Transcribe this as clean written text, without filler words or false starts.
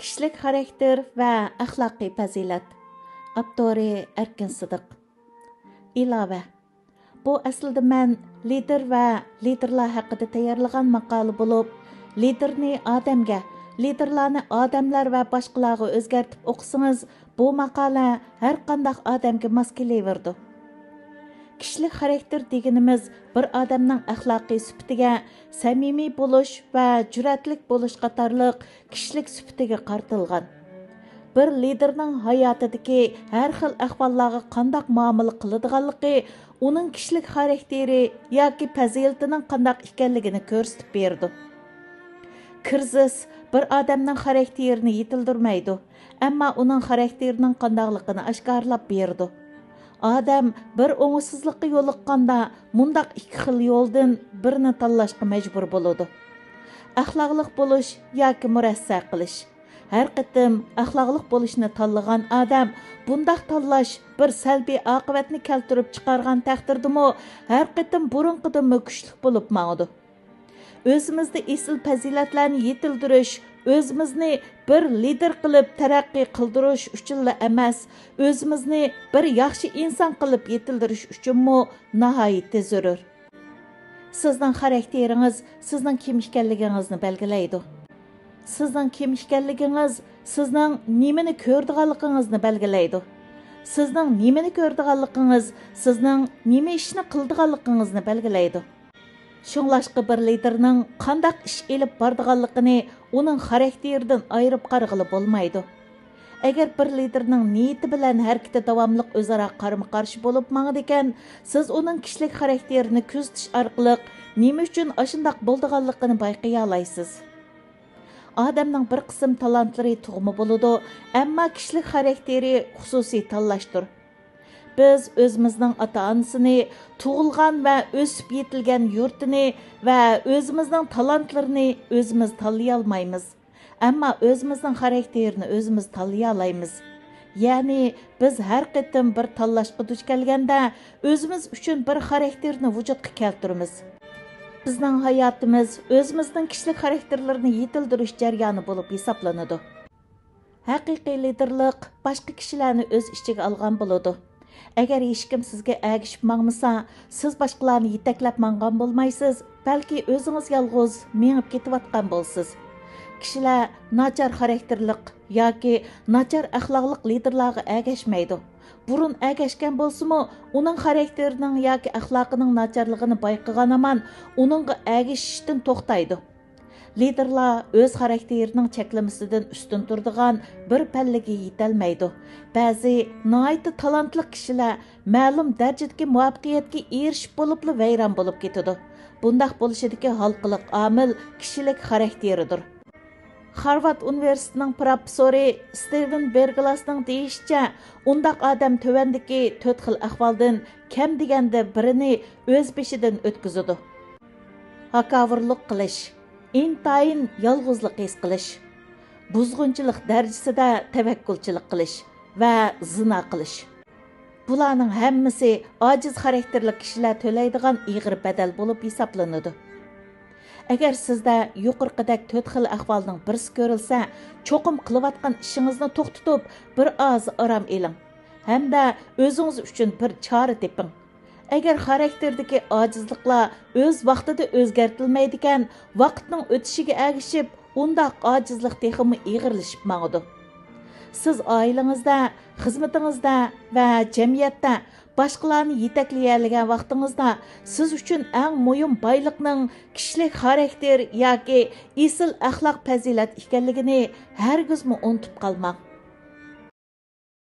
Kişilik xarakter və əxlaqi fəzilət. Abdori Erkin Sıdıq. İlavə. Bu əslində mən lider və liderlər haqqında tayyorlagan maqala bo'lib, liderni odamga, liderlarni odamlar və boshqalarga o'zgartib o'qisangiz, bu maqala har qanday odamga mos kelaverdi. Kişilik xarakter deganimiz bir odamning axloqiy sifatiga, samimiy bo'lish va jur'atlik bo'lish qatorliq kişilik sifatiga qartilgan. Bir liderning hayotidagi har xil ahvollarga qanday muomala qiladiganligi uning kişilik xarakteri yoki fazilatining qanday ekanligini ko'rsatib berdi. Krizis bir odamning xarakterini yetildirmaydi, ammo uning xarakterining qandayligini oshkorlab berdi. Adam bir oңышсызлыкка yo'liqqanda mundaq ikki xil yo'ldan birini tanlashga majbur bo'ladi. Axloqliq bo'lish yoki murassa qilish. Har qitim axloqliq bo'lishni tanlagan odam bundaq tanlash bir salbiy oqibatni keltirib chiqargan taqdirdimi, har qitim burunqidan kuchli bo'lib ma'udi. O'zimizda esil fazilatlarni yetildirish, o'zimizni bir lider qilib taraqqiy qildirish uchunla emas, o'zimizni bir yaxshi inson qilib yetildirish uchunmi nihoyatda zarur. Sizning xarakteringiz sizning kim ekanligingizni belgilaydi. Sizning kim ekanligingiz sizning nimani ko'rdiganligingizni belgilaydi. Sizning nimani ko'rdiganligingiz sizning nima ishni qildiganligingizni belgilaydi. Şunlaşqı bir liderning qandaq ish elib bordiganligini uning xarakteridan ayirib qarag'ili bo'lmaydi. Agar bir liderning niyati bilan harakati davomli o'zaro qarama-qarshi bo'lib mangdi ekan, siz uning kishilik xarakterini kuzatish orqali nima uchun ashundaq bo'ldiganligini bayqay olasiz. Odamning bir qism talantlari tug'ma bo'ladi, ammo kishilik xarakteri xususiy tanlashdir. Biz o'zimizning ota-onasini, tug'ilgan va o'sib yetilgan yurtini va o'zimizning talantlarini o'zimiz tanlay olmaymiz. Ammo o'zimizning xarakterini o'zimiz tanlay olamiz. Ya'ni biz har qitim bir tanlashga duch kelganda o'zimiz uchun bir xarakterni vujudga keltiramiz. Bizning hayotimiz o'zimizning kishilik xarakterlarini yetildirish jarayoni bo'lib hisoblanadi. Haqiqiy liderlik boshqa kishilarni o'z ichiga olgan bo'ladi. Agar hech kim sizga ergishib mangmasa, siz boshqalarni yetaklab mangan bo'lmaysiz, balki o'zingiz yolg'iz mengib ketayotgan bo'lsiz. Kishilar nachar xarakterlik yoki nachar axloqliq liderlarga ergashmaydi. Burun ergashgan bo'lsa-mu, uning xarakterining yoki axloqining nacharligini bayqagan aman, uningga ergashishdan to'xtaydi. Liderlar o'z xarakterining cheklamasidan ustun turadigan bir pallaga yetolmaydi. Ba'zi nihoyatda talantli kishilar ma'lum darajadagi muvaffaqiyatga erishib bo'libli vayron bo'lib ketadi. Bundaq bo'lishidagi halqiliq omil kishilik xarakteridir. Harvard Universitetining professori Steven Berglasning deyishicha, undaq odam tövandagi 4 xil ahvoldan kam deganda birini o'z beshidan o'tkazadi. Hakavrlik qilish, intayin yolg'izlik his qilish, buzg'unchilik darajasida tavakkulchilik qilish va zina qilish. Bularning hammasi ojiz xarakterli kishilar to'laydigan ig'ir badal bo'lib hisoblanadi. Agar sizda yuqorqidek 4 xil ahvolning birisi ko'rilsa, cho'qim qilayotgan ishingizni to'xtatib, bir oz orom eling. Hamda o'zingiz uchun bir chora teping. Agar xarakterdagi ojizliklar o'z vaqtida o'zgartirilmaydigan, vaqtning o'tishiga ergishib, undaq ojizlik texmi ig'irlashib mangdi. Siz oilangizda, xizmatingizda va jamiyatda boshqalarni yetaklaydigan vaqtingizda siz uchun eng muhim boyliqning kishilik xarakter yoki esil axloq fazilat ekanligini hargizmi unutib qolmang.